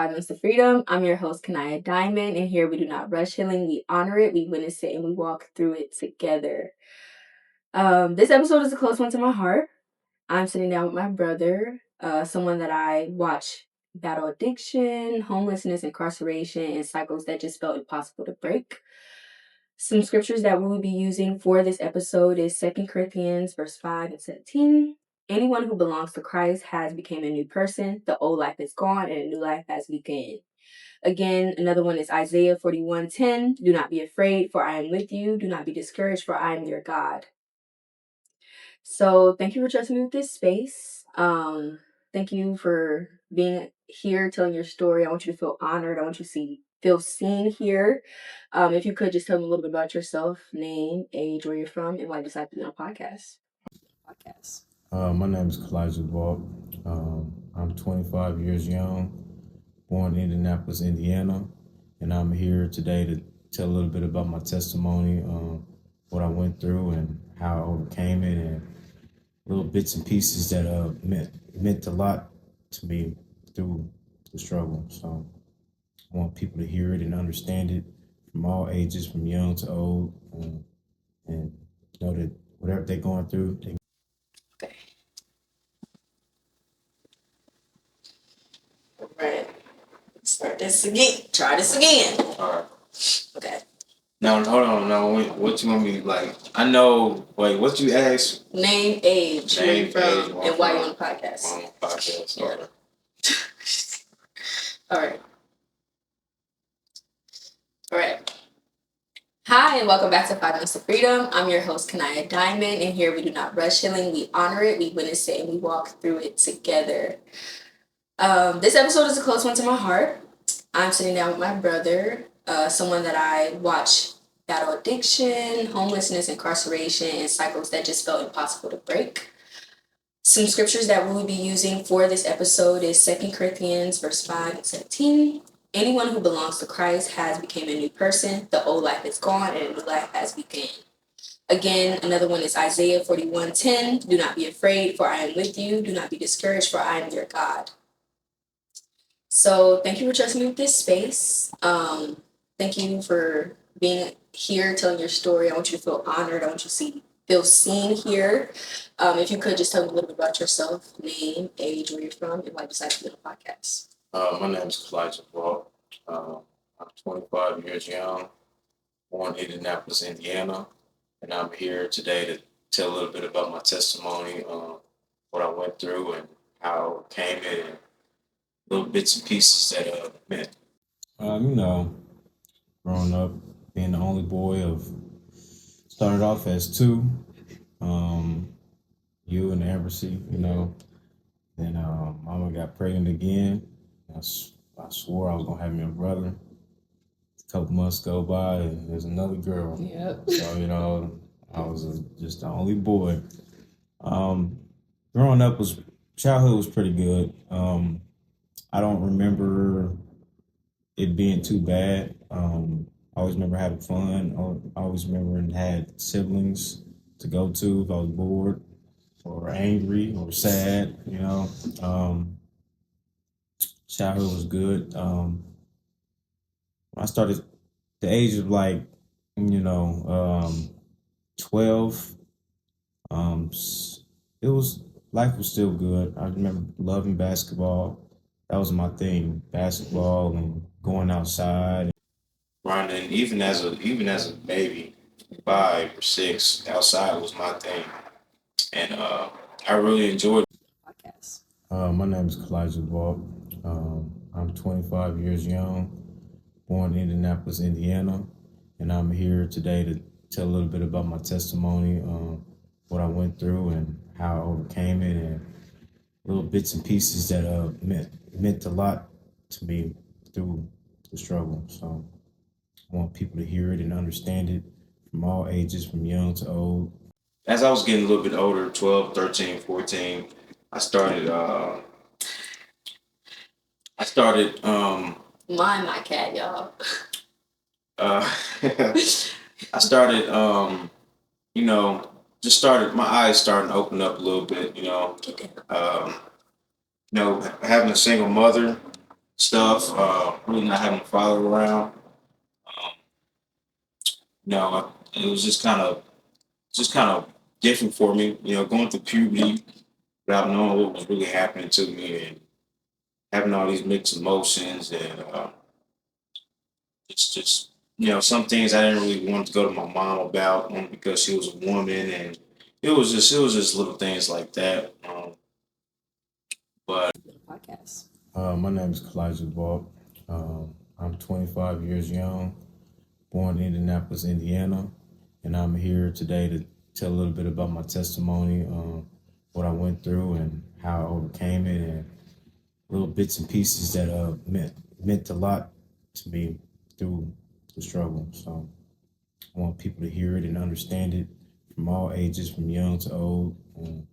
5 Months to Freedom. I'm your host, Calijah Diamond, and here we do not rush healing. We honor it, we witness it, and we walk through it together. This episode is a close one to my heart. I'm sitting down with my brother, someone that I watch battle addiction, homelessness, incarceration, and cycles that just felt impossible to break. Some scriptures that we will be using for this episode is 2 Corinthians verse 5 and 17. Anyone who belongs to Christ has become a new person. The old life is gone and a new life has begun. Again, another one is Isaiah 41:10. Do not be afraid, for I am with you. Do not be discouraged, for I am your God. So thank you for trusting me with this space. Thank you for being here, telling your story. I want you to feel honored. I want you to feel seen here. If you could just tell me a little bit about yourself, name, age, where you're from, and why you decided to be on a podcast. My name is Calijah Vaught. I'm 25 years young, born in Indianapolis, Indiana, and I'm here today to tell a little bit about my testimony, what I went through and how I overcame it, and little bits and pieces that meant a lot to me through the struggle. So I want people to hear it and understand it from all ages, from young to old, and know that whatever they're going through, Okay. All right. Start this again. Try this again. All right. Okay. Now, hold on. Now, what you want me like? I know. Wait, what you asked? Name, age, where you from, and why you on the podcast. On the podcast. Yeah. All right. All right. Hi, and welcome back to 5 Months to Freedom. I'm your host, Calijah Diamond, and here we do not rush healing. We honor it, we witness it, and we walk through it together. This episode is a close one to my heart. I'm sitting down with my brother, someone that I watch battle addiction, homelessness, incarceration, and cycles that just felt impossible to break. Some scriptures that we will be using for this episode is 2 Corinthians verse 5 and 17. Anyone who belongs to Christ has become a new person. The old life is gone and a new life has begun. Again, another one is Isaiah 41:10. Do not be afraid, for I am with you. Do not be discouraged, for I am your God. So thank you for trusting me with this space. Thank you for being here, telling your story. I want you to feel honored. I want you to feel seen here. If you could just tell me a little bit about yourself, name, age, where you're from, and why you decided to be on a podcast. My name is Calijah Vaught. I'm 25 years young, born in Indianapolis, Indiana, and I'm here today to tell a little bit about my testimony, what I went through and how I overcame it, and little bits and pieces that meant. Growing up, being the only boy started off as two, you and Ambersy, Then mama got pregnant again. I swore I was gonna have me a brother. A couple months go by, and there's another girl. Yep. So I was just the only boy. Growing up childhood was pretty good. I don't remember it being too bad. I always remember having fun. I always remember and had siblings to go to if I was bored or angry or sad, Childhood was good. When I started the age of 12, life was still good. I remember loving basketball. That was my thing, basketball and going outside. Running, even as a baby, 5 or 6, outside was my thing. And I really enjoyed Podcast. My name is Calijah Vaught. I'm 25 years young, born in Indianapolis, Indiana, and I'm here today to tell a little bit about my testimony, what I went through and how I overcame it, and little bits and pieces that meant a lot to me through the struggle. So I want people to hear it and understand it from all ages, from young to old. As I was getting a little bit older, 12, 13, 14, I started Mind my cat, y'all. I started my eyes starting to open up a little bit, Get down. having a single mother, stuff. Really not having a father around. Um, it was just kind of different for me. Going through puberty without knowing what was really happening to me and having all these mixed emotions and it's just some things I didn't really want to go to my mom about only because she was a woman and it was just little things like that. But Podcast. my name is Calijah Vaught. I'm 25 years young, born in Indianapolis, Indiana, and I'm here today to tell a little bit about my testimony, what I went through, and how I overcame it, and little bits and pieces that meant a lot to me through the struggle. So I want people to hear it and understand it from all ages, from young to old, and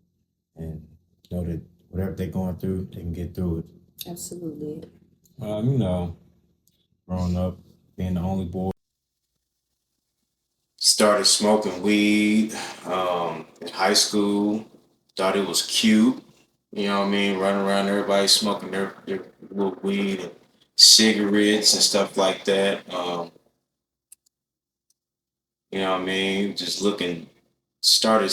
know that whatever they're going through, they can get through it. Absolutely. You know, growing up, being the only boy, started smoking weed in high school. Thought it was cute. You know what I mean? Running around, everybody smoking their little weed and cigarettes and stuff like that. You know what I mean? Just looking, started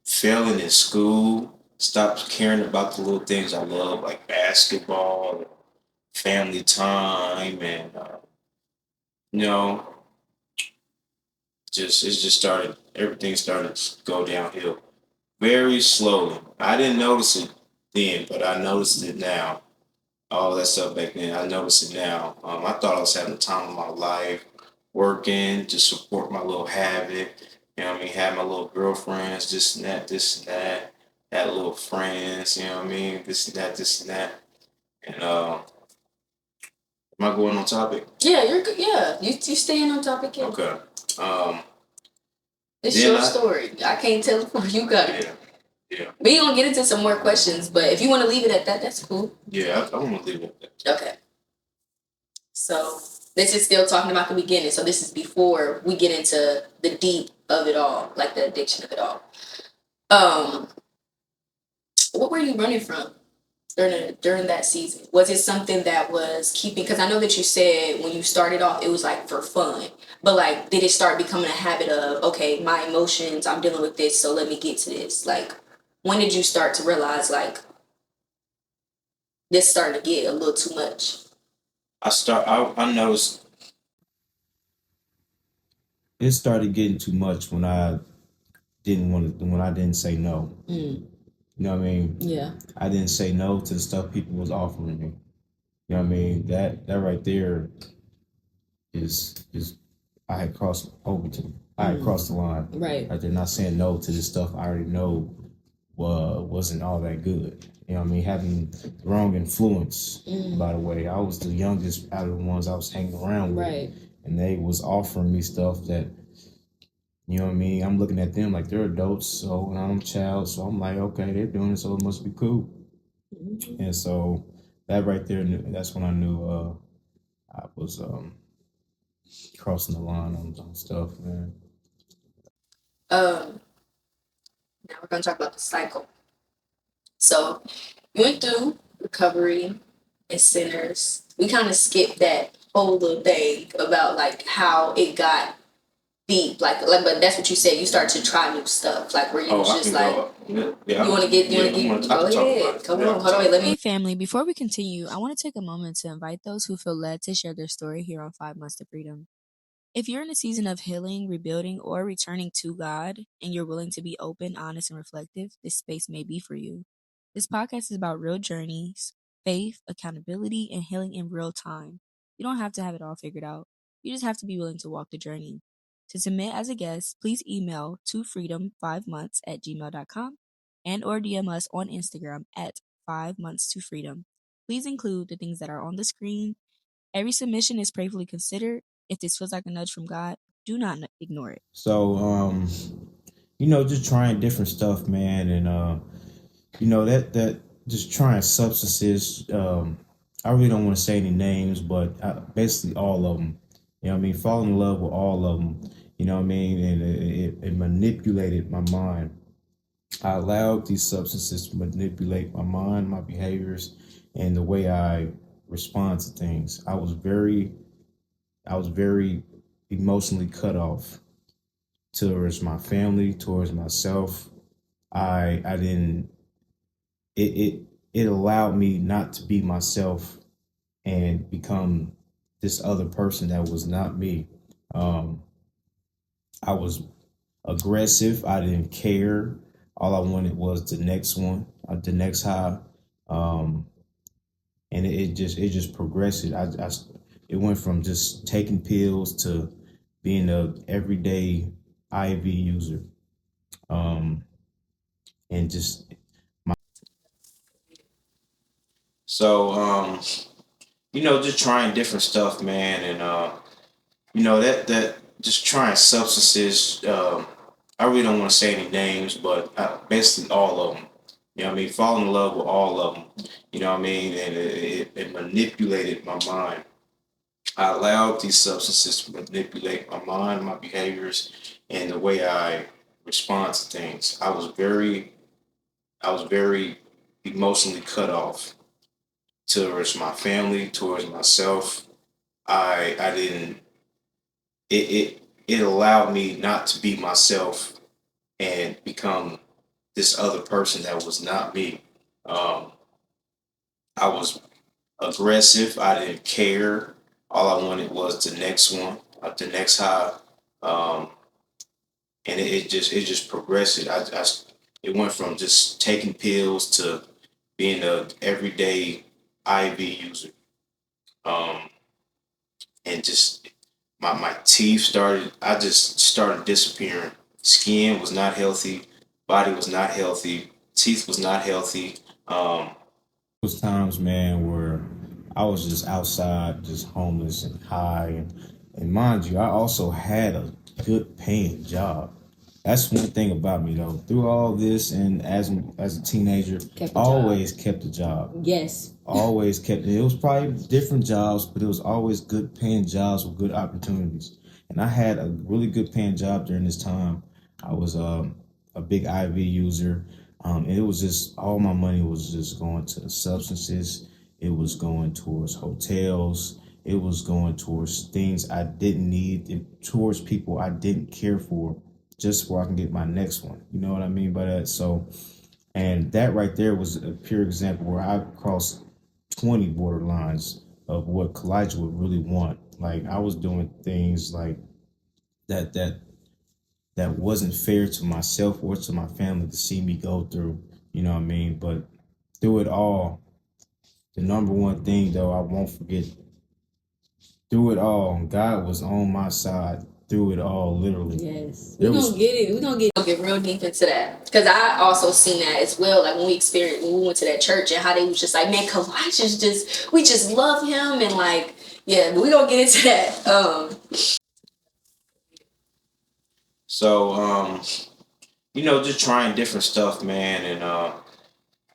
failing in school. Stopped caring about the little things I love, like basketball, family time, and you know, just started. Everything started to go downhill very slowly. I didn't notice it then, but I noticed it now. All that stuff back then, I notice it now. I thought I was having the time of my life, working to support my little habit. You know what I mean? Had my little girlfriends, this and that. Had little friends, you know what I mean? This and that. And am I going on topic? Yeah, you're good. Yeah, you staying on topic. Yeah. Okay. Um, It's your story. I can't tell it for you. Got it. Yeah. We gonna get into some more questions, but if you want to leave it at that, that's cool. Yeah, I want to leave it at that. Okay. So this is still talking about the beginning. So this is before we get into the deep of it all, like the addiction of it all. What were you running from during that season? Was it something that was keeping? Because I know that you said when you started off, it was like for fun. But like, did it start becoming a habit of, okay, my emotions, I'm dealing with this, so let me get to this? Like, when did you start to realize like this starting to get a little too much? I noticed it started getting too much when I didn't say no. You know what I mean? Yeah. I didn't say no to the stuff people was offering me. You know what I mean? That right there is I had crossed over to. I had crossed the line. Right. They're not saying no to this stuff I already know wasn't all that good. You know what I mean? Having the wrong influence, by the way. I was the youngest out of the ones I was hanging around with. Right. And they was offering me stuff that, you know what I mean? I'm looking at them like they're adults, so and I'm a child, so I'm like, okay, they're doing it, so it must be cool. And so that right there, that's when I knew I was crossing the line on stuff, man. Now we're gonna talk about the cycle. So you went through recovery and sinners. We kind of skipped that whole little thing about like how it got deep, but that's what you said. You started to try new stuff, like where you was just like, you want to get, go ahead, come on, hold on, wait, let me. Hey family, before we continue, I want to take a moment to invite those who feel led to share their story here on 5 Months to Freedom. If you're in a season of healing, rebuilding, or returning to God, and you're willing to be open, honest, and reflective, this space may be for you. This podcast is about real journeys, faith, accountability, and healing in real time. You don't have to have it all figured out. You just have to be willing to walk the journey. To submit as a guest, please email tofreedom5months@gmail.com and or DM us on Instagram at 5 Months to Freedom. Please include the things that are on the screen. Every submission is prayerfully considered. If this feels like a nudge from God, do not ignore it. So, just trying different stuff, man, and that just trying substances. I really don't want to say any names, but basically all of them. You know what I mean? Falling in love with all of them. You know what I mean? And it manipulated my mind. I allowed these substances to manipulate my mind, my behaviors, and the way I respond to things. I was very emotionally cut off towards my family, towards myself. I didn't it it allowed me not to be myself and become this other person that was not me. Um, I was aggressive. I didn't care. All I wanted was the next one, the next high, um, and it just progressed. It went from just taking pills to being a everyday IV user, um, and just so just trying different stuff, man, and that just trying substances. I really don't want to say any names, but basically all of them. You know what I mean? Fall in love with all of them. You know what I mean? And it manipulated my mind. I allowed these substances to manipulate my mind, my behaviors, and the way I respond to things. I was very emotionally cut off towards my family, towards myself. I didn't it allowed me not to be myself and become this other person that was not me. Um, I was aggressive. I didn't care. All I wanted was the next one, the next high, um, and it just progressed. It went from just taking pills to being a everyday IV user, um, and just my teeth started. I just started disappearing. Skin was not healthy. Body was not healthy. Teeth was not healthy. Was times, man, where I was just outside, just homeless and high, and mind you, I also had a good paying job. That's one thing about me, though. Through all this, and as a teenager, always kept a job. Yes. Always kept it. It was probably different jobs, but it was always good paying jobs with good opportunities. And I had a really good paying job during this time. I was a big IV user. And it was just all my money was just going to substances. It was going towards hotels. It was going towards things I didn't need, and towards people I didn't care for, just so I can get my next one. You know what I mean by that? So, and that right there was a pure example where I crossed 20 borderlines of what Calijah would really want. Like I was doing things like that that wasn't fair to myself or to my family to see me go through. You know what I mean? But through it all, the number one thing though I won't forget, through it all, God was on my side through it all, literally. Yes. We're gonna get it. We're gonna get real deep into that because I also seen that as well. Like when we went to that church and how they was just like, man, Calijah's just we just love him and like yeah, but we gonna get into that. So just trying different stuff, man, and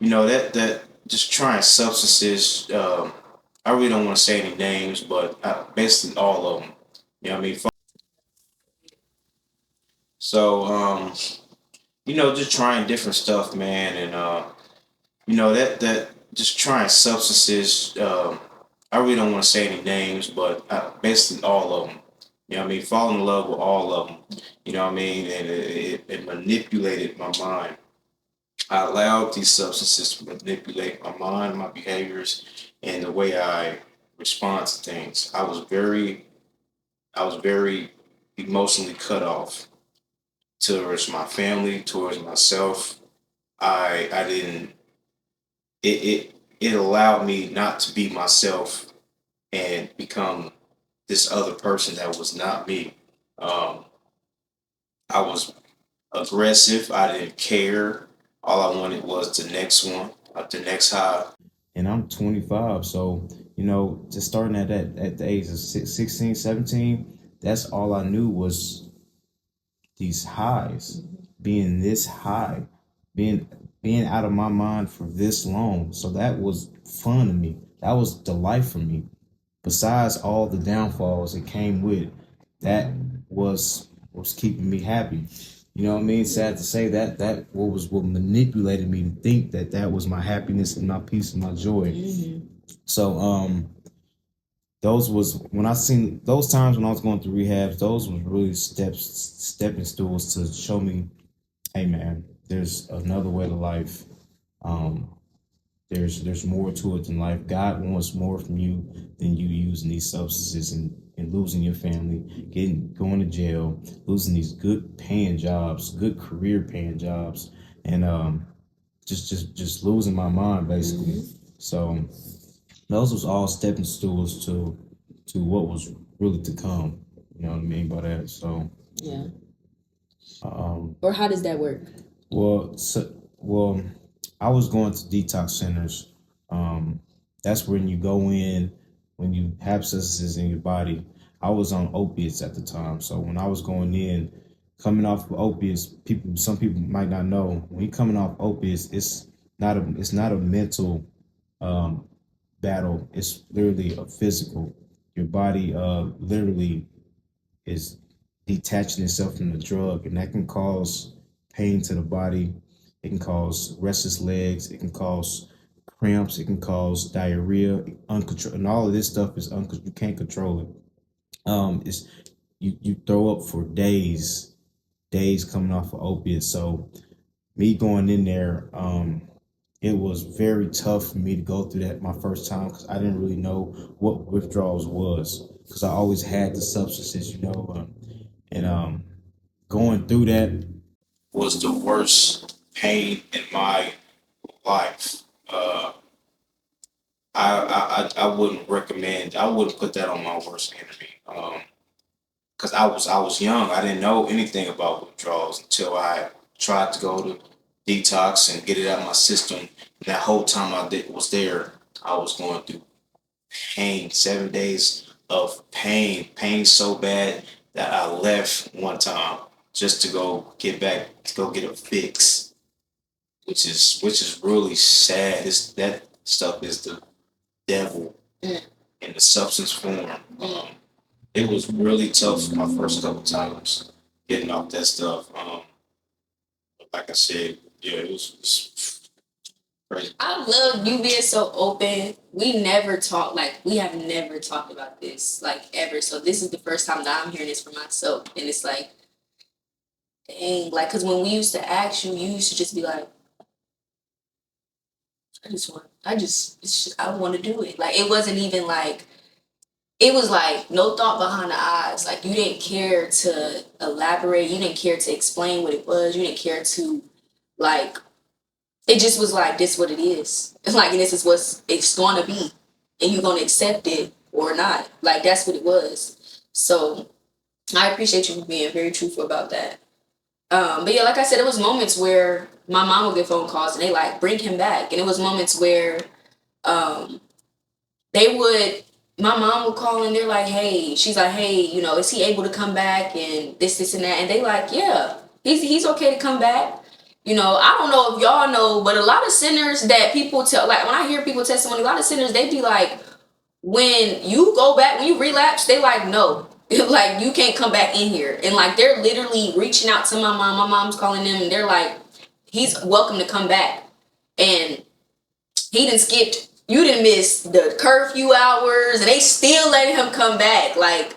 that just trying substances. I really don't want to say any names, but basically all of them. You know what I mean? So just trying different stuff, man, and that just trying substances. I really don't want to say any names, but basically all of them. You know what I mean? Fall in love with all of them. You know what I mean? And it manipulated my mind. I allowed these substances to manipulate my mind, my behaviors, and the way I respond to things. I was very emotionally cut off towards my family, towards myself. I didn't. It allowed me not to be myself and become this other person that was not me. Um, I was aggressive. I didn't care. All I wanted was the next one, the next high. And I'm 25, so just starting at the age of 16, 17, that's all I knew was these highs, being this high, being being out of my mind for this long. So that was fun to me. That was delight for me. Besides all the downfalls it came with, that was keeping me happy. You know what I mean? Sad to say that what manipulated me to think that was my happiness and my peace and my joy. Mm-hmm. So those was when I seen those times when I was going through rehabs. Those was really stepping stools to show me, hey man, there's another way to life. Um, there's more to it than life. God wants more from you than you using these substances and losing your family, going to jail, losing these good paying jobs, good career paying jobs, and just losing my mind basically. Mm-hmm. So those was all stepping stools to what was really to come. You know what I mean by that. So Yeah. um, Or how does that work? well, I was going to detox centers. That's when you go in when you have substances in your body. I was on opiates at the time, so when I was going in, coming off of opiates, some people might not know when you're coming off opiates, it's not a mental um, battle. It's literally a physical. Your body literally is detaching itself from the drug, and that can cause pain to the body. It can cause restless legs. It can cause cramps. It can cause diarrhea, uncontrol, and all of this stuff is you can't control it. It's you throw up for days coming off of opiates. So me going in there, it was very tough for me to go through that my first time because I didn't really know what withdrawals was because I always had the substances, and going through that was the worst pain in my life. I wouldn't recommend. I wouldn't put that on my worst enemy. Because I was young. I didn't know anything about withdrawals until I tried to go to detox and get it out of my system. And that whole time was there, I was going through pain, 7 days of pain so bad that I left one time just to go get a fix, which is really sad. That stuff is the devil in the substance form. It was really tough for my first couple times getting off that stuff. Like I said, yeah, it's crazy. I love you being so open. We have never talked about this, like, ever. So this is the first time that I'm hearing this for myself. And it's like, dang, like, because when we used to ask you, you used to just be like, I want to do it. Like, it wasn't even like, it was like no thought behind the eyes. Like, you didn't care to elaborate. You didn't care to explain what it was. You didn't care to, like, it just was like, this what it is. Like, and this is what it's going to be. And you're going to accept it or not. Like, that's what it was. So I appreciate you being very truthful about that. But yeah, like I said, it was moments where my mom would get phone calls and they like, bring him back. And it was moments where um, they would, my mom would call and they're like, hey, she's like, hey, is he able to come back and this and that? And they like, yeah, he's okay to come back. I don't know if y'all know, but a lot of sinners that people tell, like when I hear people testimony, a lot of sinners, they be like, when you go back, when you relapse, they like, no, like you can't come back in here. And like, they're literally reaching out to my mom. My mom's calling them and they're like, he's welcome to come back. And you didn't miss the curfew hours and they still letting him come back. Like,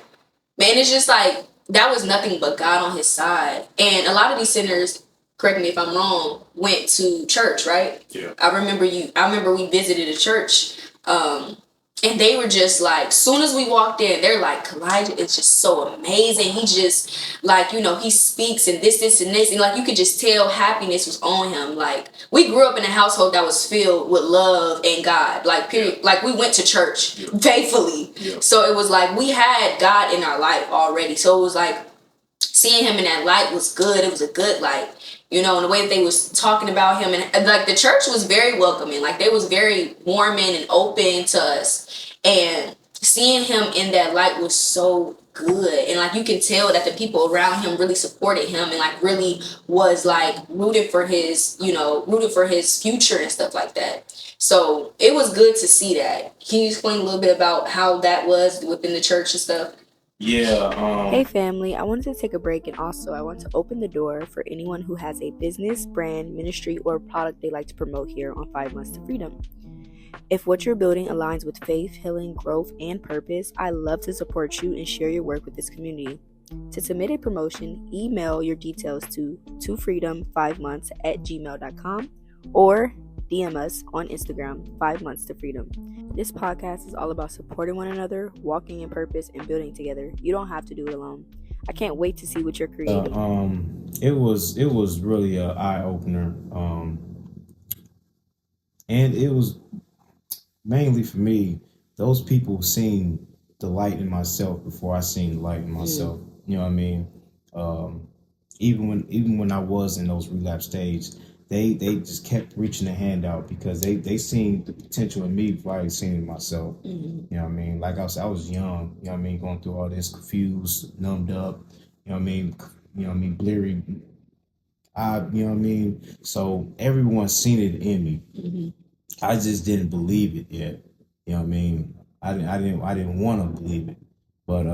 man, it's just like, that was nothing but God on his side. And a lot of these sinners, correct me if I'm wrong, went to church, right? Yeah. I remember we visited a church, and they were just like, soon as we walked in, they're like, Calijah is just so amazing. He just, like, he speaks and this, and this. And, like, you could just tell happiness was on him. Like, we grew up in a household that was filled with love and God. Like, period. Yeah. Like, we went to church faithfully. Yeah. So it was like, we had God in our life already. So it was like, seeing him in that light was good. It was a good light. And the way that they was talking about him, and like the church was very welcoming, like they was very warming and open to us, and seeing him in that light was so good. And like, you can tell that the people around him really supported him and like really was like rooted for his future and stuff like that. So it was good to see that. Can you explain a little bit about how that was within the church and stuff? Hey family, I wanted to take a break and also I want to open the door for anyone who has a business, brand, ministry, or product they like to promote here on 5 Months to Freedom. If what you're building aligns with faith, healing, growth, and purpose, I love to support you and share your work with this community. To submit a promotion, email your details to freedom5months@gmail.com or DM us on Instagram, 5 Months to Freedom. This podcast is all about supporting one another, walking in purpose, and building together. You don't have to do it alone. I can't wait to see what you're creating. It was really an eye opener, and it was mainly for me. Those people seen the light in myself before I seen the light in myself. You know what I mean? Even when I was in those relapse stages, they just kept reaching a hand out because they seen the potential in me before I seen it in myself. You know what I mean? Like I was young. You know what I mean? Going through all this, confused, numbed up. You know what I mean? Bleary. You know what I mean? So everyone seen it in me. I just didn't believe it yet. You know what I mean? I didn't want to believe it. But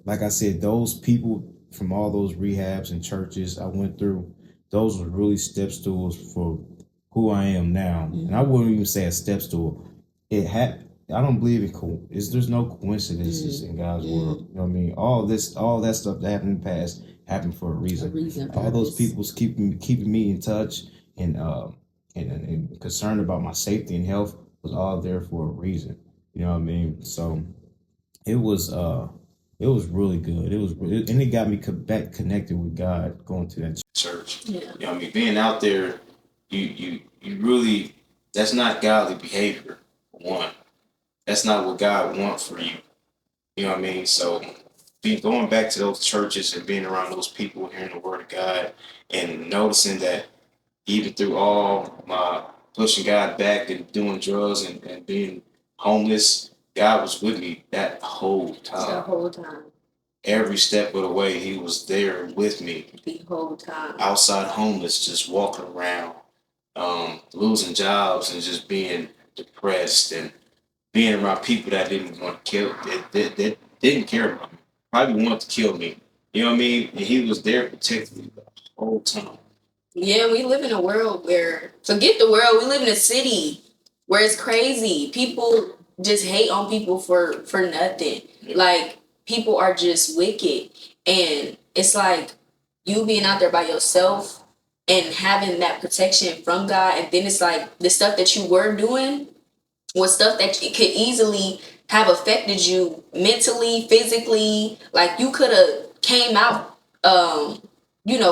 like I said, those people from all those rehabs and churches I went through, those were really step stools for who I am now. And I wouldn't even say a step stool. I don't believe there's no coincidences in God's world. You know what I mean? All that stuff that happened in the past happened for a reason. All those people's keeping me in touch and concerned about my safety and health was all there for a reason. You know what I mean? So it was really good. And it got me back connected with God going to that church. Yeah. You know what I mean? Being out there, you really, that's not godly behavior, for one. That's not what God wants for you. You know what I mean? So going back to those churches and being around those people, hearing the word of God and noticing that even through all my pushing God back and doing drugs and being homeless, God was with me that whole time. The whole time. Every step of the way, He was there with me. The whole time. Outside homeless, just walking around, losing jobs and just being depressed and being around people that didn't want to kill, that didn't care about me, probably wanted to kill me. You know what I mean? And He was there protecting me the whole time. Yeah, we live in a world where, forget the world, we live in a city where it's crazy. People just hate on people for nothing. Yeah. Like, people are just wicked. And it's like you being out there by yourself and having that protection from God. And then it's like the stuff that you were doing was stuff that it could easily have affected you mentally, physically. Like, you could have came out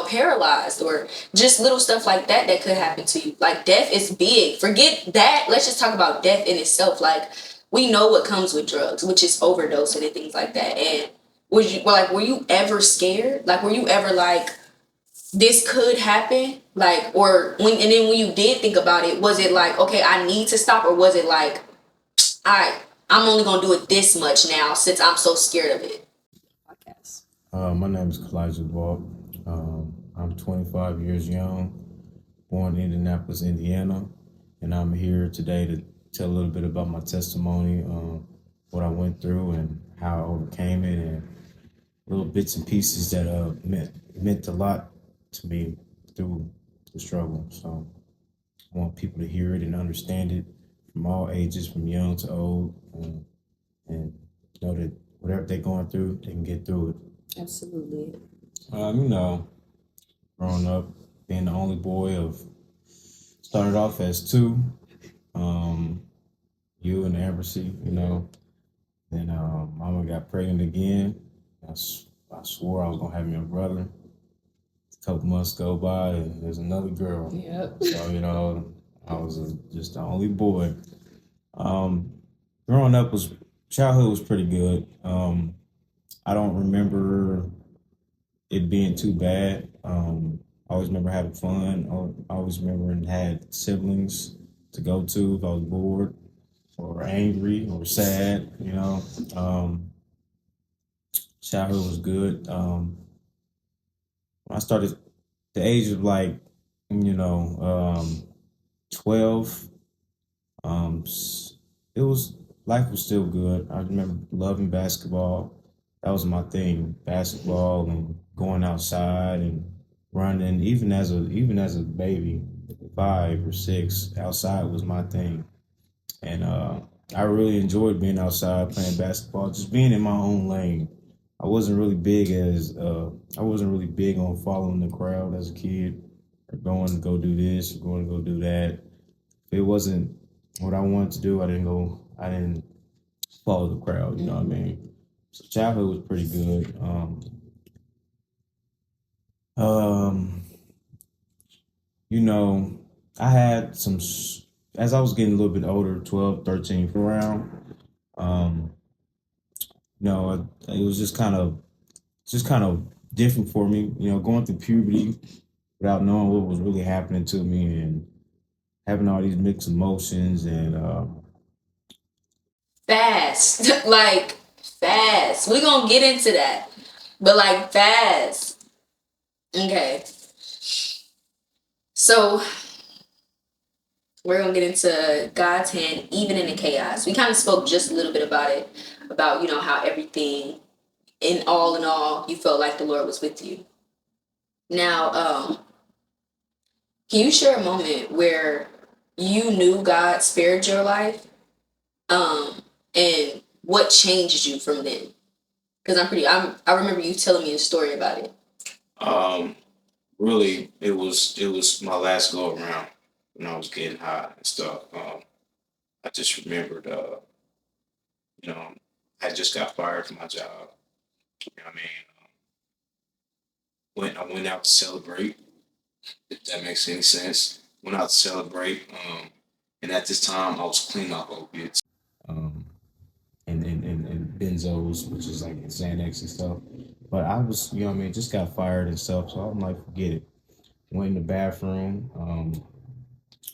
paralyzed, or just little stuff like that could happen to you. Like, death is big. Forget that. Let's just talk about death in itself. Like, we know what comes with drugs, which is overdosing and things like that. And were you ever scared? Like, were you ever like, this could happen? Like, and then when you did think about it, was it like, okay, I need to stop? Or was it like, I'm only going to do it this much now since I'm so scared of it? Podcast. My name is Calijah, Vaught. I'm 25 years young, born in Indianapolis, Indiana, and I'm here today to tell a little bit about my testimony, what I went through and how I overcame it, and little bits and pieces that meant a lot to me through the struggle. So I want people to hear it and understand it from all ages, from young to old, and know that whatever they're going through, they can get through it. Absolutely. Growing up, being the only boy started off as two, you and Ambersy, Then Mama got pregnant again. I swore I was gonna have me a brother. A couple months go by, and there's another girl. Yep. So I was just the only boy. Growing up childhood was pretty good. I don't remember it being too bad. I always remember having fun. I always remember and had siblings to go to if I was bored or angry or sad. Childhood was good. When I started the age of 12, life was still good. I remember loving basketball. that was my thing. Basketball and going outside and running. Even as a baby, 5 or 6, outside was my thing. And I really enjoyed being outside playing basketball, just being in my own lane. I wasn't really big on following the crowd as a kid, or going to go do this, or going to go do that. If it wasn't what I wanted to do, I didn't follow the crowd. You know what I mean? So childhood was pretty good. Um, you know, I had as I was getting a little bit older, 12, 13, around. Um, it was just kind of different for me. Going through puberty without knowing what was really happening to me, and having all these mixed emotions, and Fast. Like, fast. We're going to get into that. But, like, fast. Okay. So, we're going to get into God's hand, even in the chaos. We kind of spoke just a little bit about it, about, how everything, in all, you felt like the Lord was with you. Now, can you share a moment where you knew God spared your life? And what changed you from then? Because I remember you telling me a story about it. Really, it was my last go around when I was getting high and stuff. I just remembered, you know, I just got fired from my job. You know what I mean? I went out to celebrate, if that makes any sense. Went out to celebrate, and at this time I was clean off opiates, um, and benzos, which is like Xanax and stuff. But I was, you know what I mean, just got fired and stuff, so I'm like, forget it. Went in the bathroom. I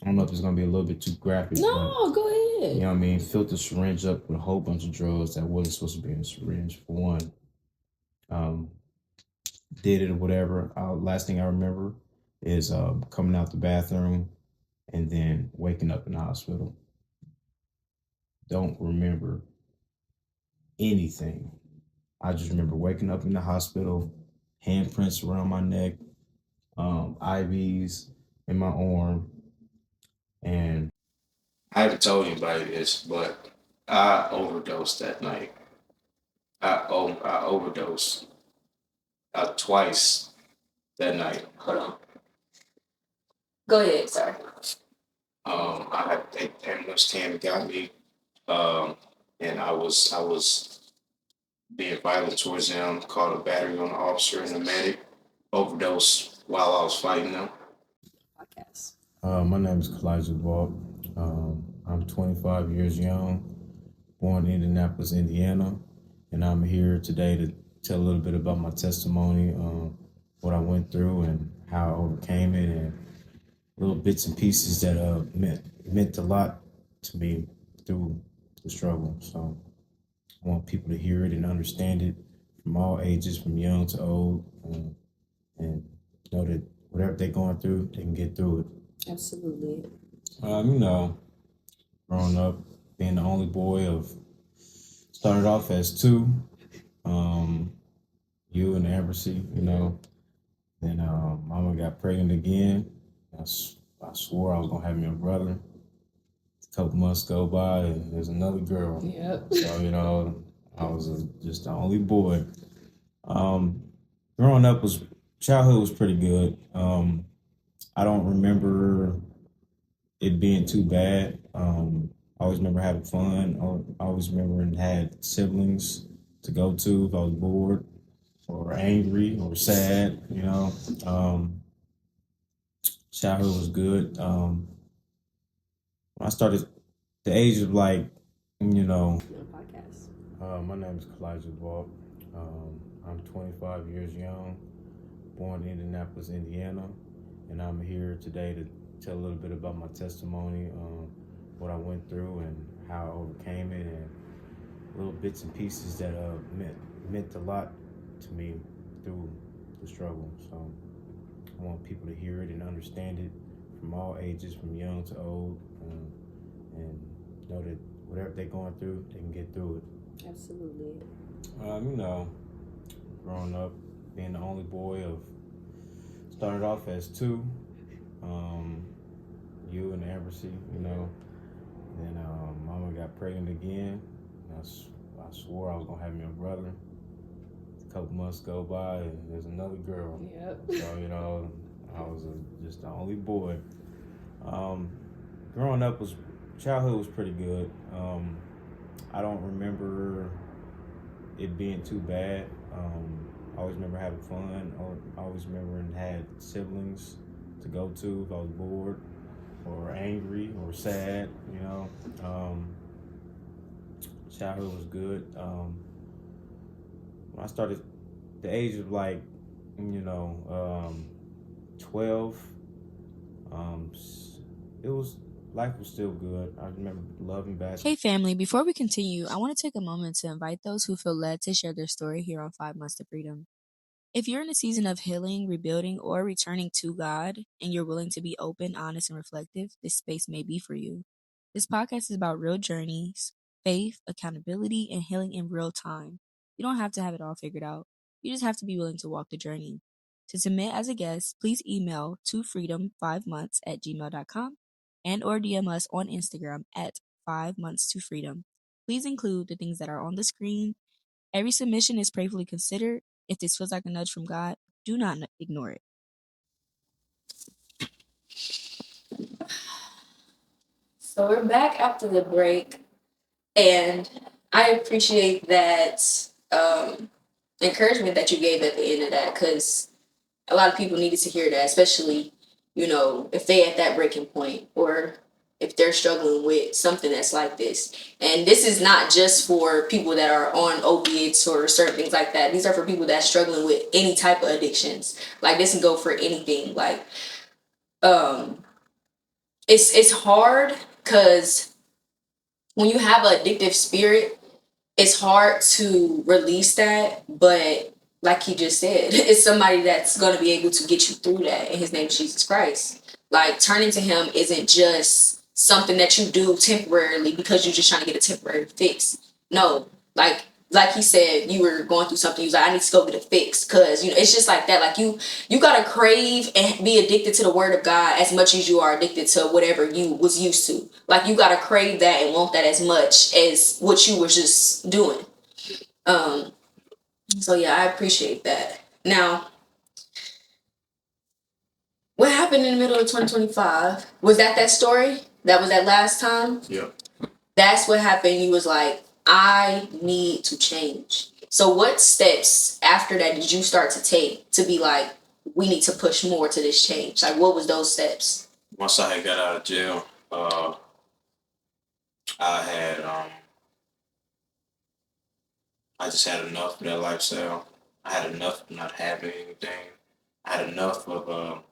don't know if it's gonna be a little bit too graphic. No, go ahead. You know what I mean? Filled the syringe up with a whole bunch of drugs that wasn't supposed to be in the syringe, for one. Um, did it or whatever. Last thing I remember is coming out the bathroom and then waking up in the hospital. Don't remember anything. I just remember waking up in the hospital, handprints around my neck, IVs in my arm, and I haven't told anybody this, but I overdosed that night. I overdosed twice that night. Hold on. Go ahead, sorry. I had the ambulance came and got me, um, and I was being violent towards them. Called a battery on the officer and the medic. Overdosed while I was fighting them. Podcast. My name is Calijah Vaught. I'm 25 years young, born in Indianapolis, Indiana, and I'm here today to tell a little bit about my testimony, what I went through and how I overcame it, and little bits and pieces that meant a lot to me through the struggle. So I want people to hear it and understand it from all ages, from young to old, and know that whatever they're going through, they can get through it. Absolutely. Growing up, being the only boy started off as two, you and Ambersy, Then mama got pregnant again. I swore I was gonna have me a brother. A couple months go by, and there's another girl. Yep. So I was just the only boy. Growing up childhood was pretty good. I don't remember it being too bad. I always remember having fun. I always remember and had siblings to go to if I was bored or angry or sad. Childhood was good. When I started, the age of Podcast. my name is Calijah Vaught. I'm 25 years young, born in Indianapolis, Indiana, and I'm here today to tell a little bit about my testimony, what I went through and how I overcame it, and little bits and pieces that meant a lot to me through the struggle. So I want people to hear it and understand it from all ages, from young to old, and know that whatever they're going through, they can get through it. Absolutely. You know, growing up, being the only boy of started off as two, um, you and Ambersy, you know. Then Mama got pregnant again. I swore I was gonna have me a brother. A couple months go by, and there's another girl. Yep. So I was just the only boy. Um, growing up was childhood was pretty good. I don't remember it being too bad. I always remember having fun. I always remember and had siblings to go to if I was bored or angry or sad. Childhood was good. When I started, the age of 12, um, it was life was still good. I remember loving basketball. Hey family, before we continue, I want to take a moment to invite those who feel led to share their story here on 5 Months to Freedom. If you're in a season of healing, rebuilding, or returning to God, and you're willing to be open, honest, and reflective, this space may be for you. This podcast is about real journeys, faith, accountability, and healing in real time. You don't have to have it all figured out. You just have to be willing to walk the journey. To submit as a guest, please email to freedom5months@gmail.com and or DM us on Instagram at 5 months to freedom. Please include the things that are on the screen. Every submission is prayerfully considered. If this feels like a nudge from God, do not ignore it. So we're back after the break, and I appreciate that encouragement that you gave at the end of that, because a lot of people needed to hear that, especially, if they at that breaking point, or if they're struggling with something that's like this. And this is not just for people that are on opiates or certain things like that. These are for people that's struggling with any type of addictions. Like, this can go for anything. Like, it's hard because when you have an addictive spirit, it's hard to release that, but like he just said, it's somebody that's going to be able to get you through that, and his name is Jesus Christ. Like, turning to him isn't just something that you do temporarily because you're just trying to get a temporary fix. No, like he said, you were going through something, you was like, I need to go get a fix, because it's just like that. Like, you gotta crave and be addicted to the word of God as much as you are addicted to whatever you was used to. Like, you gotta crave that and want that as much as what you were just doing. So yeah, I appreciate that. Now, what happened in the middle of 2025? Was that story? That was that last time? Yep. That's what happened. You was like, I need to change. So what steps after that did you start to take to be like, we need to push more to this change? Like, what was those steps? Once I had got out of jail, I had I just had enough of that lifestyle. I had enough of not having anything. I had enough of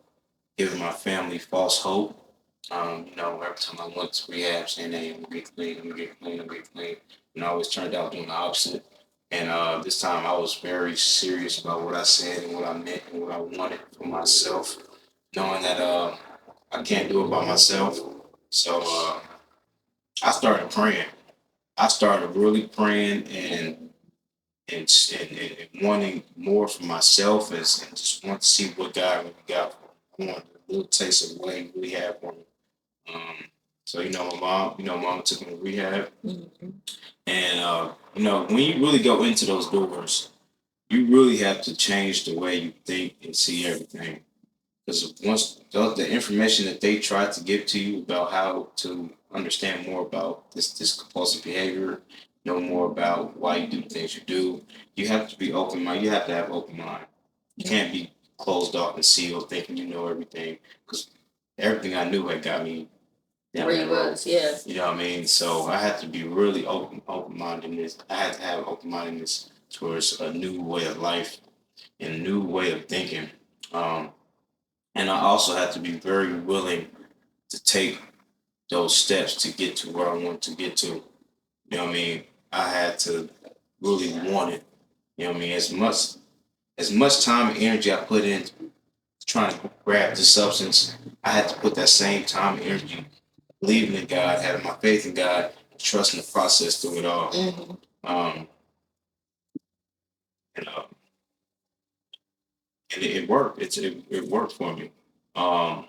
giving my family false hope. Every time I went to rehab saying, hey, I'm gonna get clean, I'm gonna get clean, I'm gonna get clean. And I always turned out doing the opposite. And this time I was very serious about what I said and what I meant and what I wanted for myself, knowing that I can't do it by myself. So I started praying. I started really praying and wanting more for myself and just want to see what God really got for me. I wanted a little taste of what He really had for me. So my mom took me to rehab, and when you really go into those doors, you really have to change the way you think and see everything. Because once the information that they try to give to you about how to understand more about this compulsive behavior, know more about why you do the things you do, you have to be open mind. You have to have open mind. You can't be closed off and sealed, thinking you know everything. Because everything I knew had got me down Where that you road. was, yeah. You know what I mean? So I had to be really open mindedness. I had to have open mindedness towards a new way of life and a new way of thinking. And I also had to be very willing to take those steps to get to where I want to get to. You know what I mean? I had to really want it. You know what I mean? As much time and energy I put in trying to grab the substance, I had to put that same time and energy believing in God, having my faith in God, trusting the process through it all. Mm-hmm. Um, and it worked. It worked for me. Um,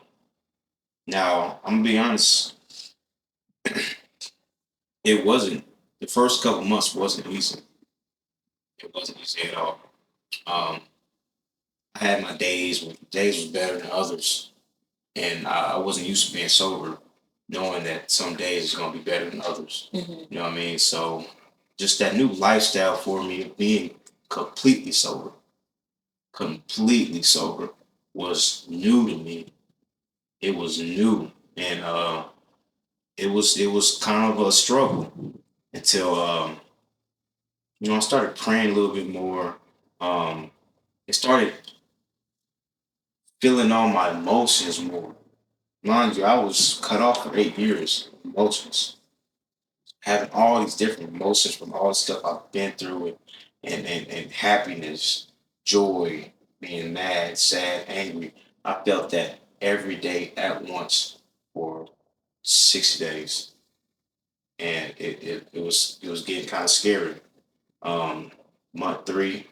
Now I'm gonna be honest, it wasn't. The first couple months wasn't easy. It wasn't easy at all. Um, I had my days where days was better than others, and I wasn't used to being sober, knowing that some days is gonna be better than others. Mm-hmm. You know what I mean? So just that new lifestyle for me of being completely completely sober was new to me. It was new, and it was kind of a struggle until I started praying a little bit more. Um, it started feeling all my emotions more. Mind you, I was cut off for 8 years. Emotions, having all these different emotions from all the stuff I've been through, and happiness, joy, being mad, sad, angry. I felt that every day at once for 60 days, and it was getting kind of scary. Um, Month 3,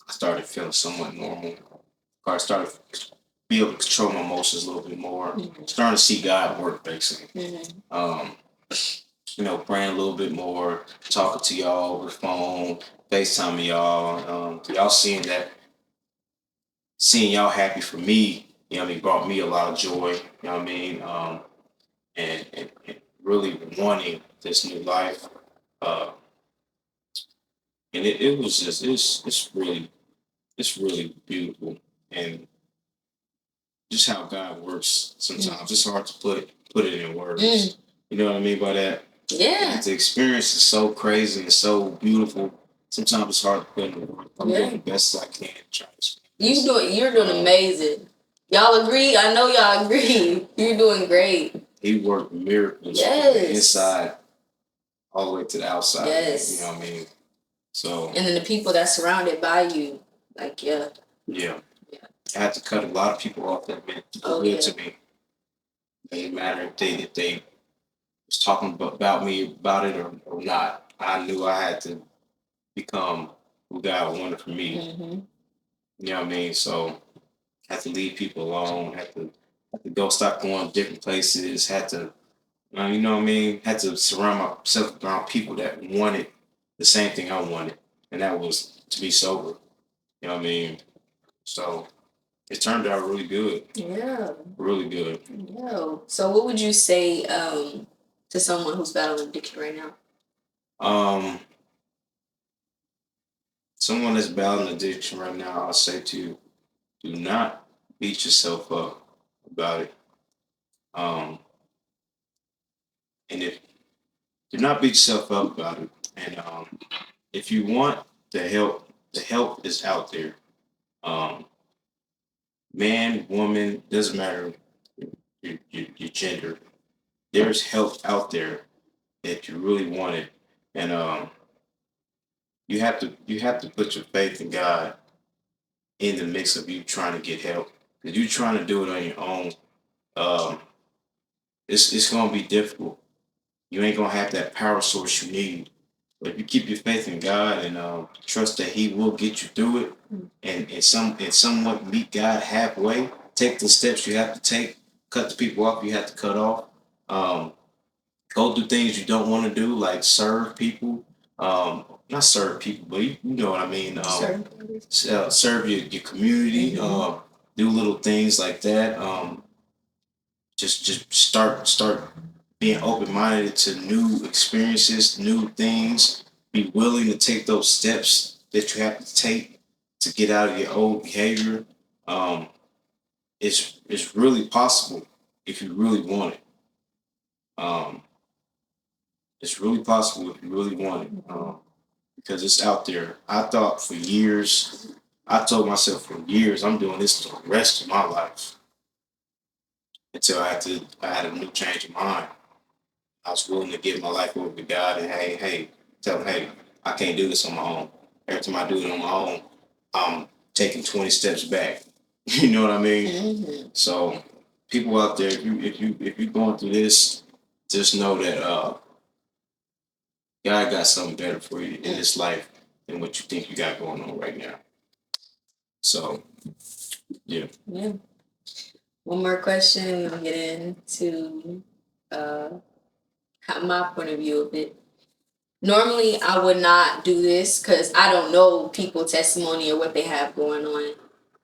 I started feeling somewhat normal. I started be able to control my emotions a little bit more. Mm-hmm. Starting to see God work, basically. Mm-hmm. Praying a little bit more, talking to y'all over the phone, FaceTiming y'all. Y'all seeing y'all happy for me, brought me a lot of joy. You know what I mean? And really wanting this new life. Uh, and it was just it's really beautiful, and just how God works sometimes. It's hard to put it in words. Mm. You know what I mean by that? Yeah. The experience is so crazy and so beautiful. Sometimes it's hard to put in words. I'm doing the best I can to try to explain You're doing amazing. Y'all agree? I know y'all agree. You're doing great. He worked miracles from the inside all the way to the outside. Yes. You know what I mean? So. And then the people that's surrounded by you, like Yeah. I had to cut a lot of people off that meant good to me. It didn't matter if they was talking about me about it or not. I knew I had to become who God wanted for me. Mm-hmm. You know what I mean? So I had to leave people alone. Had to go stop going to different places. Had to, you know what I mean? Had to surround myself around people that wanted the same thing I wanted, and that was to be sober. You know what I mean? So it turned out really good. Yeah. Really good. Yeah. So what would you say to someone who's battling addiction right now? Someone that's battling addiction right now, I'll say to you, do not beat yourself up about it. And if do not beat yourself up about it. And if you want the help is out there. Um, Man, woman, doesn't matter your gender. There's help out there if you really want it, and you have to put your faith in God in the mix of you trying to get help. Because you trying to do it on your own, um, it's gonna be difficult. You ain't gonna have that power source you need. But if you keep your faith in God and trust that He will get you through it, and somewhat meet God halfway, take the steps you have to take, cut the people off you have to cut off, um, go do things you don't want to do, like serve people. Not serve people, but you know what I mean. Serve your community. Do little things like that. Just start being open minded to new experiences, new things. Be willing to take those steps that you have to take to get out of your old behavior. Um, it's really possible if you really want it. Um, it's really possible if you really want it, because it's out there. I thought for years, I told myself for years, I'm doing this for the rest of my life until I had a new change of mind. I was willing to give my life over to God and tell him, hey, I can't do this on my own. Every time I do it on my own, I'm taking 20 steps back. You know what I mean? Mm-hmm. So people out there, if you're going through this, just know that God got something better for you in this life. than what you think you got going on right now. So, yeah. Yeah. One more question, and we'll get into my point of view of it. Normally, I would not do this because I don't know people's testimony or what they have going on.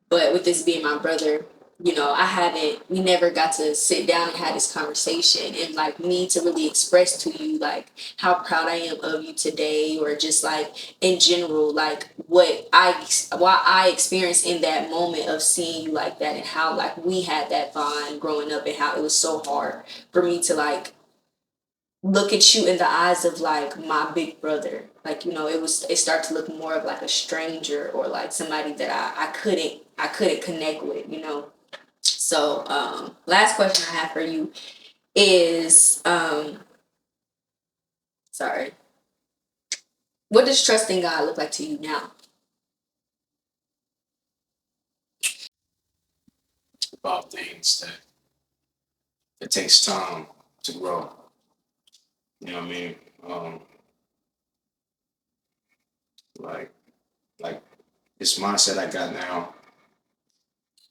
But with this being my brother, we never got to sit down and have this conversation and like me to really express to you like how proud I am of you today, or just like in general, like what I experienced in that moment of seeing you like that, and how like we had that bond growing up, and how it was so hard for me to like look at you in the eyes of like my big brother. Like, it started to look more of like a stranger, or like somebody that I couldn't connect with. So last question I have for you is sorry. What does trusting God look like to you now? About things that it takes time to grow. You know what I mean? Like like this mindset I got now,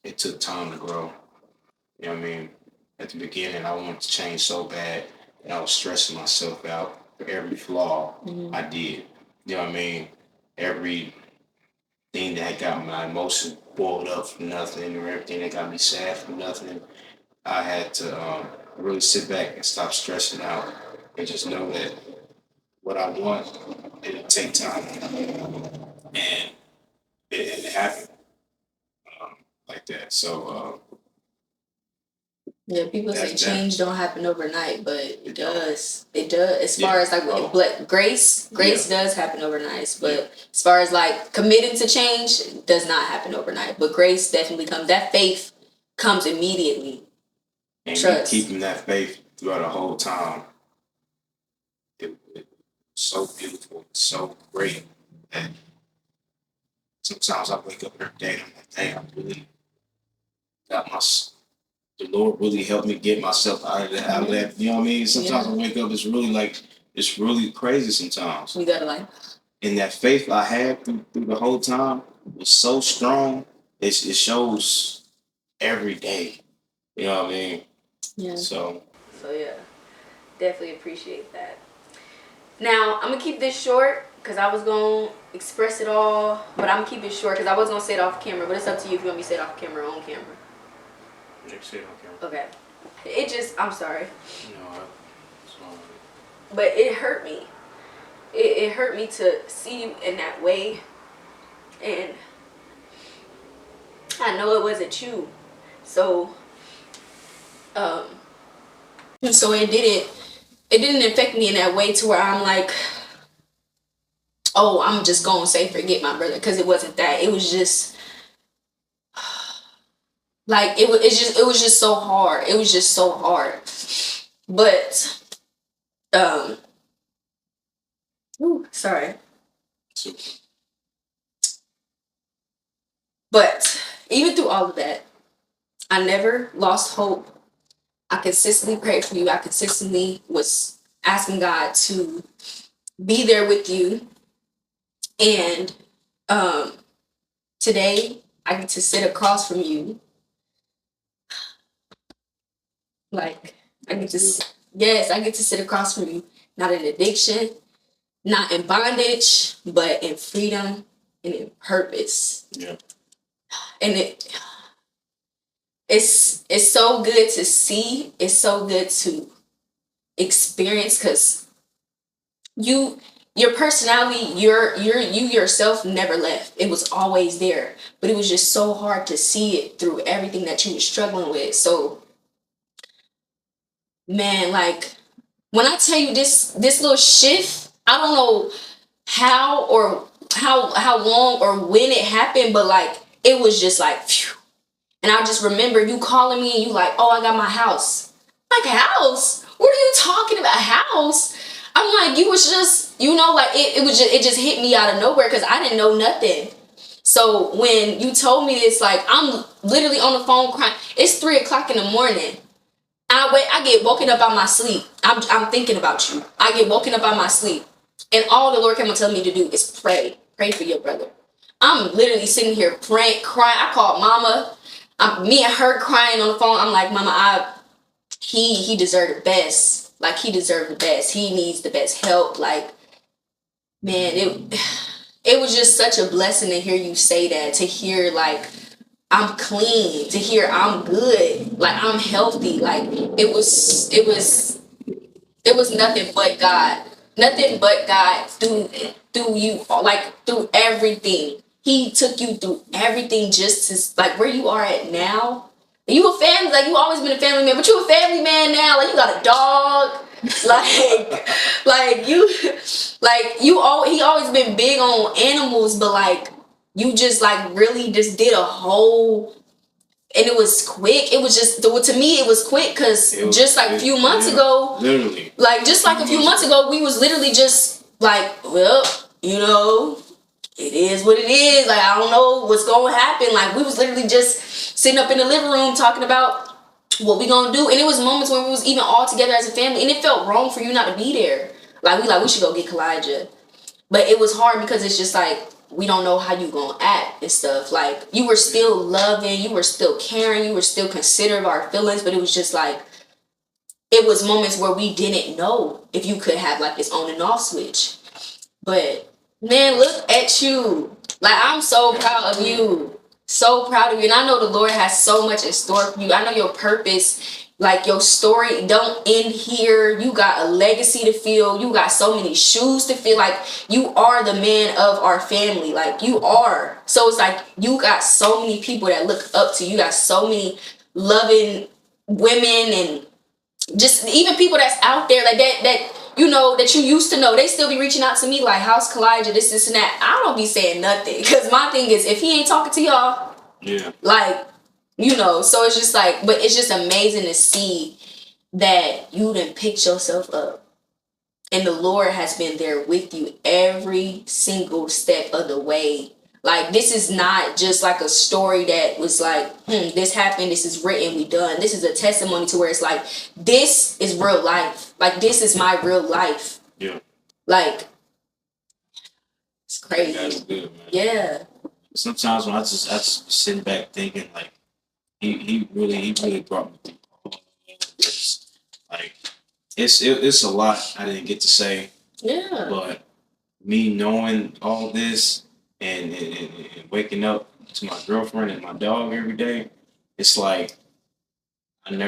it took time to grow. You know what I mean? At the beginning, I wanted to change so bad, and I was stressing myself out for every flaw I did. You know what I mean? Every thing that got my emotions boiled up for nothing, or everything that got me sad for nothing. I had to really sit back and stop stressing out, and just know that what I want, it'll take time, and it happened like that. So Yeah, people say that's change don't happen overnight, but it does. It does. As far as like grace does happen overnight. But as far as like committing to change, it does not happen overnight. But grace definitely comes. That faith comes immediately. And Trust. keeping that faith throughout the whole time, it so beautiful, so great. And sometimes I wake up every day and I'm like, dang, I really got the Lord really helped me get myself out of that. You know what I mean? Sometimes I wake up, it's really crazy sometimes. You gotta like. And that faith I had through the whole time was so strong. It shows every day. You know what I mean? Yeah. So yeah, definitely appreciate that. Now I'm gonna keep this short because I was gonna express it all, but I'm gonna keep it short because I was gonna say it off camera. But it's up to you if you want me to say it off camera or on camera. say it on camera. Okay. I'm sorry. No, it's all right. But it hurt me. It hurt me to see you in that way, and I know it wasn't you. So it didn't affect me in that way to where I'm like, oh, I'm just gonna say forget my brother, because it wasn't that. It was just like it was just so hard. It was just so hard. But sorry. But even through all of that, I never lost hope. I consistently prayed for you. I consistently was asking God to be there with you. And today I get to sit across from you. Like I get to sit across from you, not in addiction, not in bondage, but in freedom and in purpose. Yeah. And it's so good to see. It's so good to experience, because your personality, you yourself never left. It was always there, but it was just so hard to see it through everything that you were struggling with. So, man, like when I tell you this little shift, I don't know how or how long or when it happened, but like it was just like phew. And I just remember you calling me and you like, oh, I got my house. Like, house? What are you talking about? House? I'm like, you was just, like it just hit me out of nowhere because I didn't know nothing. So when you told me this, like I'm literally on the phone crying. It's 3:00 in the morning. I get woken up out my sleep. I'm thinking about you. I get woken up out my sleep. And all the Lord came and tell me to do is pray pray for your brother. I'm literally sitting here praying, crying. I called mama. Me and her crying on the phone. I'm like, mama, he deserved the best. Like, he deserved the best. He needs the best help. Like, man, it was just such a blessing to hear you say that, to hear, like, I'm clean, to hear I'm good, like, I'm healthy. Like, it was nothing but God. Nothing but God through you, like, through everything. He took you through everything just to, like, where you are at now. You a family, like, you always been a family man, but you a family man now. Like, you got a dog. He always been big on animals, but, like, you just, like, really just did a whole, and it was quick. It was just, to me, it was quick, because just like a few months ago, literally, like, just like a few months ago, we was literally just like, well, you know, it is what it is. Like, I don't know what's going to happen. Like, we was literally just sitting up in the living room talking about what we gonna do. And it was moments when we was even all together as a family, and it felt wrong for you not to be there. Like, we should go get Calijah. But it was hard because it's just like, we don't know how you gonna act and stuff. Like, you were still loving, you were still caring, you were still considerate of our feelings, but it was just like, it was moments where we didn't know if you could have, like, this on and off switch. But, man, look at you. Like, I'm so proud of you. So proud of you. And I know the Lord has so much in store for you. I know your purpose, like, your story don't end here. You got a legacy to fill. You got so many shoes to fill. Like, you are the man of our family. Like, you are. So it's like, you got so many people that look up to you. You got so many loving women, and just even people that's out there, like, that you know, that you used to know, they still be reaching out to me like, how's Calijah, this and that. I don't be saying nothing, because my thing is, if he ain't talking to y'all, like, you know. So it's just like, but it's just amazing to see that you done picked yourself up, and the Lord has been there with you every single step of the way. Like, this is not just like a story that was like, this happened, this is written, we done. This is a testimony to where it's like, this is real life. Like, this is my real life. Yeah. Like, it's crazy. That's good, man. Yeah. Sometimes when I just sitting back thinking, like, he really brought me through all this. Like, it's a lot I didn't get to say. Yeah. But me knowing all this, and waking up to my girlfriend and my dog every day, it's like, I could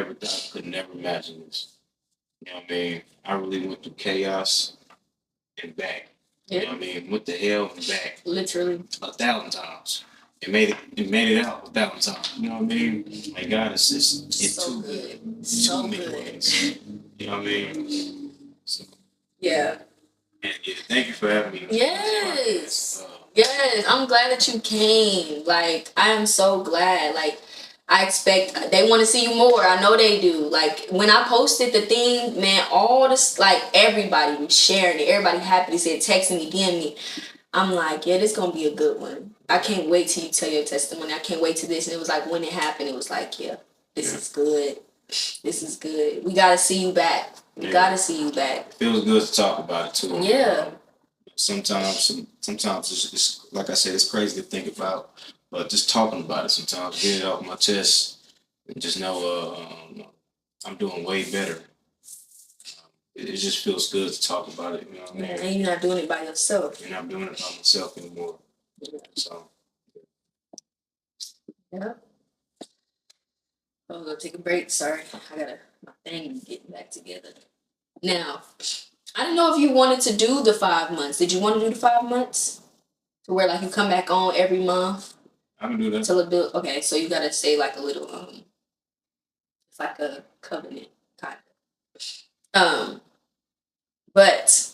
never imagine this. You know what I mean? I really went through chaos and back. You know what I mean? Went to hell and back. Literally. 1,000 times. It made it out 1,000 times. You know what I mean? Like, God is just, it's So too good. So many ways. You know what I mean? So, Yeah. and yeah, thank you for having me. Yes. Yes, I'm glad that you came. Like, I am so glad. Like, I expect they want to see you more. I know they do. Like, when I posted the thing, man, all this, like, everybody was sharing it. Everybody happy, said, texting me, DM me. I'm like, yeah, this gonna be a good one. I can't wait till you tell your testimony. I can't wait to this. And it was like, when it happened, it was like, yeah, this is good. This is good. We gotta see you back. We gotta see you back. It feels good to talk about it too. Yeah. Sometimes it's like I said, it's crazy to think about, but just talking about it sometimes, get it off my chest, and just know I'm doing way better. It just feels good to talk about it. You know what I mean? And you're not doing it by yourself. You're not doing it by myself anymore. Yeah. So. Yeah. I'm gonna take a break. Sorry, I gotta my thing getting back together. Now, I didn't know if you wanted to do the 5 months. Did you want to do the 5 months? To where, like, you come back on every month? I can do that. Till it build. Okay, so you gotta say, like, a little it's like a covenant kind of. But